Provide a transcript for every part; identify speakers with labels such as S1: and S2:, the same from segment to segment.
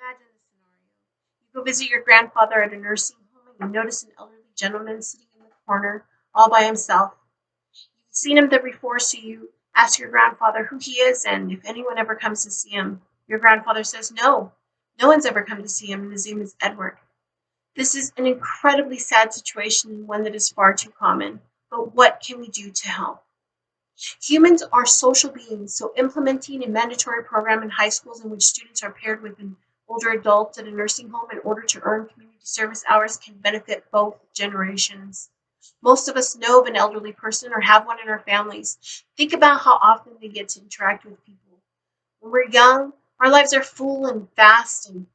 S1: Imagine the scenario. You go visit your grandfather at a nursing home and you notice an elderly gentleman sitting in the corner all by himself. You've seen him there before, so you ask your grandfather who he is and if anyone ever comes to see him. Your grandfather says, no, no one's ever come to see him, and his name is Edward. This is an incredibly sad situation and one that is far too common. But what can we do to help? Humans are social beings, so implementing a mandatory program in high schools in which students are paired with an older adult at a nursing home in order to earn community service hours can benefit both generations. Most of us know of an elderly person or have one in our families. Think about how often they get to interact with people. When we're young, our lives are full and fast and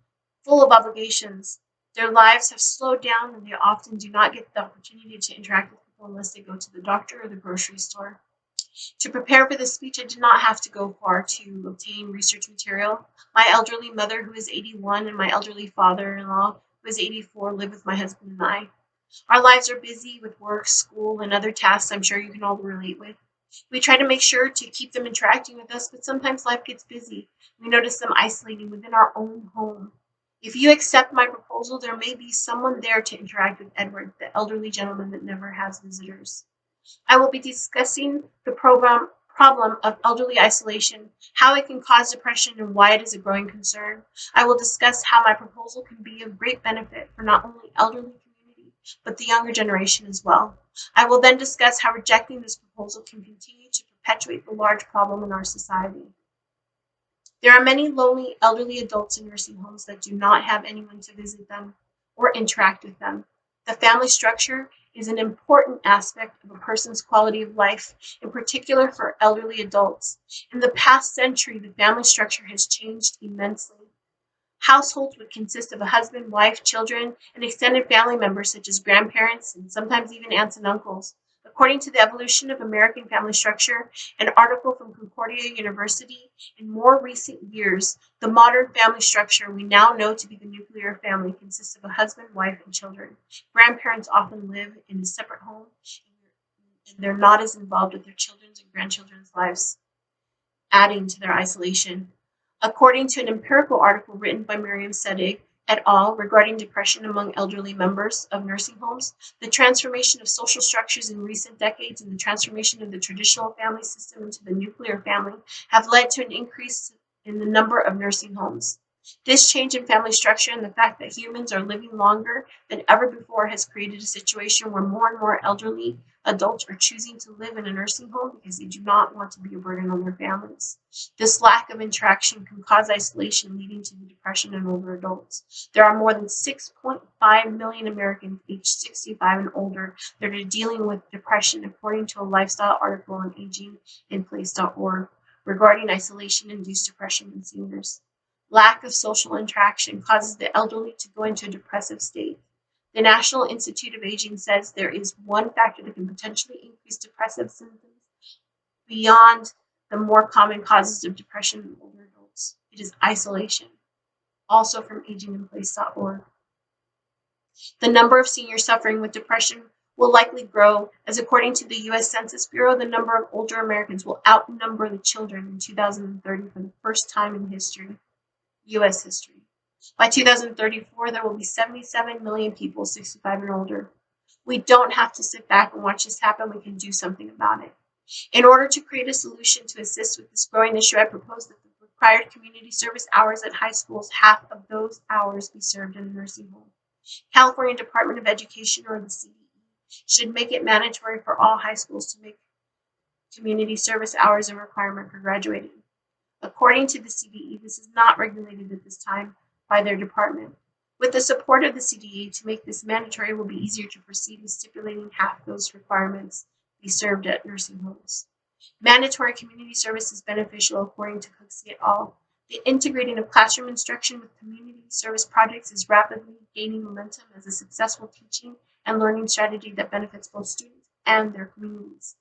S1: full of obligations. Their lives have slowed down and they often do not get the opportunity to interact with people unless they go to the doctor or the grocery store. To prepare for this speech, I did not have to go far to obtain research material. My elderly mother, who is 81, and my elderly father-in-law, who is 84, live with my husband and I. Our lives are busy with work, school, and other tasks I'm sure you can all relate with. We try to make sure to keep them interacting with us, but sometimes life gets busy. We notice them isolating within our own home. If you accept my proposal, there may be someone there to interact with Edward, the elderly gentleman that never has visitors. I will be discussing the problem of elderly isolation, how it can cause depression, and why it is a growing concern. I will discuss how my proposal can be of great benefit for not only elderly community, but the younger generation as well. I will then discuss how rejecting this proposal can continue to perpetuate the large problem in our society. There are many lonely elderly adults in nursing homes that do not have anyone to visit them or interact with them. The family structure is an important aspect of a person's quality of life, in particular for elderly adults. In the past century, the family structure has changed immensely. Households would consist of a husband, wife, children, and extended family members such as grandparents and sometimes even aunts and uncles. According to the Evolution of American Family Structure, an article from Concordia University, in more recent years, the modern family structure we now know to be the nuclear family consists of a husband, wife, and children. Grandparents often live in a separate home, and they're not as involved with their children's and grandchildren's lives, adding to their isolation. According to an empirical article written by Miriam Sedig et al. Regarding depression among elderly members of nursing homes, the transformation of social structures in recent decades and the transformation of the traditional family system into the nuclear family have led to an increase in the number of nursing homes. This change in family structure and the fact that humans are living longer than ever before has created a situation where more and more elderly adults are choosing to live in a nursing home because they do not want to be a burden on their families. This lack of interaction can cause isolation, leading to the depression in older adults. There are more than 6.5 million Americans aged 65 and older that are dealing with depression, according to a lifestyle article on aginginplace.org regarding isolation-induced depression in seniors. Lack of social interaction causes the elderly to go into a depressive state. The National Institute of Aging says there is one factor that can potentially increase depressive symptoms beyond the more common causes of depression in older adults. It is isolation. Also from aginginplace.org. The number of seniors suffering with depression will likely grow, as according to the U.S. Census Bureau, the number of older Americans will outnumber the children in 2030 for the first time in history. U.S. history. By 2034, there will be 77 million people 65 and older. We don't have to sit back and watch this happen. We can do something about it. In order to create a solution to assist with this growing issue, I propose that the required community service hours at high schools, half of those hours be served in a nursing home. California Department of Education, or the CDE, should make it mandatory for all high schools to make community service hours a requirement for graduating. According to the CDE, this is not regulated at this time by their department. With the support of the CDE, to make this mandatory, it will be easier to proceed with stipulating half those requirements be served at nursing homes. Mandatory community service is beneficial, according to Cooksey et al. The integrating of classroom instruction with community service projects is rapidly gaining momentum as a successful teaching and learning strategy that benefits both students and their communities.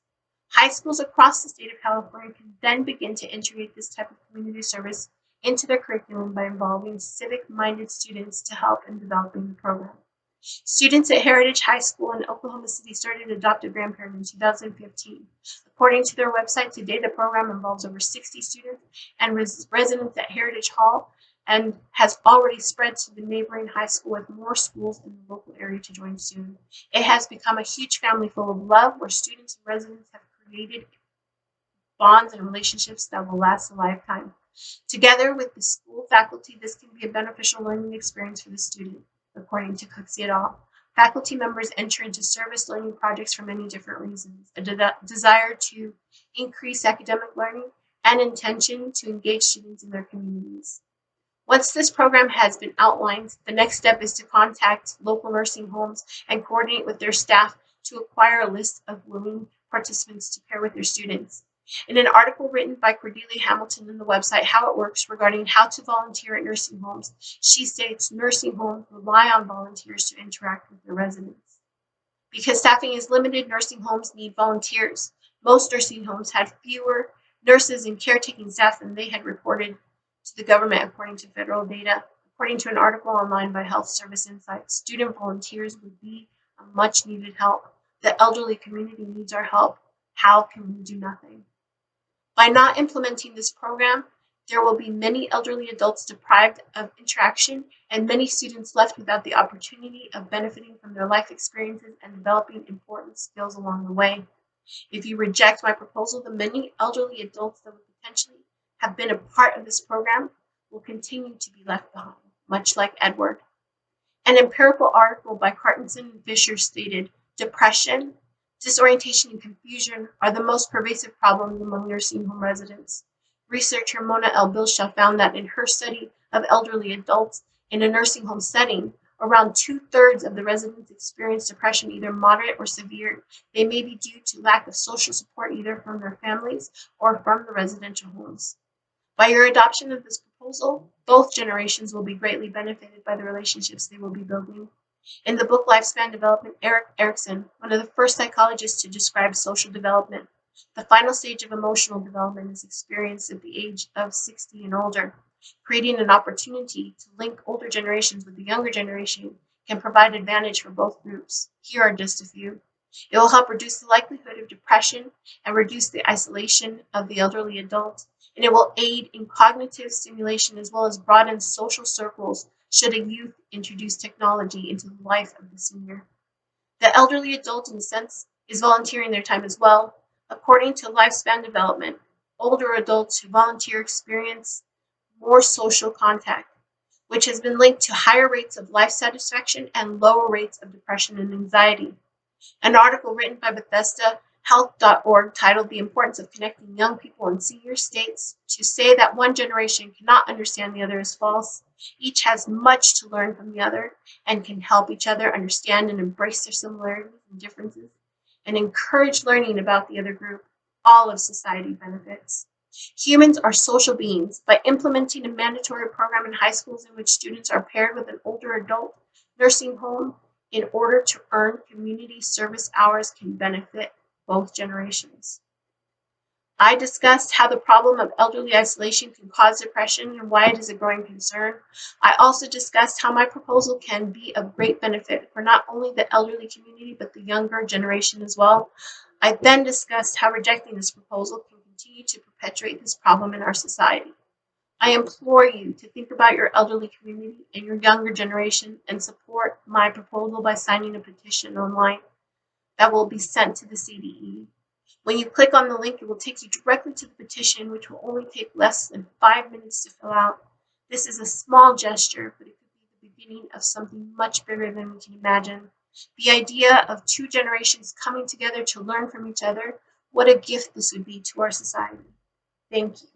S1: High schools across the state of California can then begin to integrate this type of community service into their curriculum by involving civic-minded students to help in developing the program. Students at Heritage High School in Oklahoma City started Adopt a Grandparent in 2015. According to their website, today the program involves over 60 students and residents at Heritage Hall and has already spread to the neighboring high school, with more schools in the local area to join soon. It has become a huge family full of love, where students and residents have created bonds and relationships that will last a lifetime. Together with the school faculty, this can be a beneficial learning experience for the student, according to Cooksey et al. Faculty members enter into service learning projects for many different reasons: a desire to increase academic learning, and intention to engage students in their communities. Once this program has been outlined, the next step is to contact local nursing homes and coordinate with their staff to acquire a list of willing participants to pair with their students. In an article written by Cordelia Hamilton on the website How It Works regarding how to volunteer at nursing homes, she states nursing homes rely on volunteers to interact with their residents. Because staffing is limited, nursing homes need volunteers. Most nursing homes had fewer nurses and caretaking staff than they had reported to the government, according to federal data. According to an article online by Health Service Insights, student volunteers would be a much needed help. The elderly community needs our help. How can we do nothing? By not implementing this program, there will be many elderly adults deprived of interaction and many students left without the opportunity of benefiting from their life experiences and developing important skills along the way. If you reject my proposal, the many elderly adults that would potentially have been a part of this program will continue to be left behind, much like Edward. An empirical article by Cartensen and Fisher stated, depression, disorientation, and confusion are the most pervasive problems among nursing home residents. Researcher Mona L. Bilshaw found that in her study of elderly adults in a nursing home setting, around 2/3 of the residents experience depression, either moderate or severe. They may be due to lack of social support either from their families or from the residential homes. By your adoption of this proposal, both generations will be greatly benefited by the relationships they will be building. In the book Lifespan Development, Erik Erikson, one of the first psychologists to describe social development, the final stage of emotional development is experienced at the age of 60 and older. Creating an opportunity to link older generations with the younger generation can provide advantage for both groups. Here are just a few. It will help reduce the likelihood of depression and reduce the isolation of the elderly adult, and it will aid in cognitive stimulation as well as broaden social circles should a youth introduce technology into the life of the senior. The elderly adult, in a sense, is volunteering their time as well. According to Lifespan Development, older adults who volunteer experience more social contact, which has been linked to higher rates of life satisfaction and lower rates of depression and anxiety. An article written by BethesdaHealth.org titled The Importance of Connecting Young People in Senior states, to say that one generation cannot understand the other is false. Each has much to learn from the other and can help each other understand and embrace their similarities and differences and encourage learning about the other group. All of society benefits. Humans are social beings. By implementing a mandatory program in high schools in which students are paired with an older adult, nursing home in order to earn community service hours can benefit both generations. I discussed how the problem of elderly isolation can cause depression and why it is a growing concern. I also discussed how my proposal can be of great benefit for not only the elderly community but the younger generation as well. I then discussed how rejecting this proposal can continue to perpetuate this problem in our society. I implore you to think about your elderly community and your younger generation and support my proposal by signing a petition online that will be sent to the CDE. When you click on the link, it will take you directly to the petition, which will only take less than 5 minutes to fill out. This is a small gesture, but it could be the beginning of something much bigger than we can imagine. The idea of two generations coming together to learn from each other, what a gift this would be to our society. Thank you.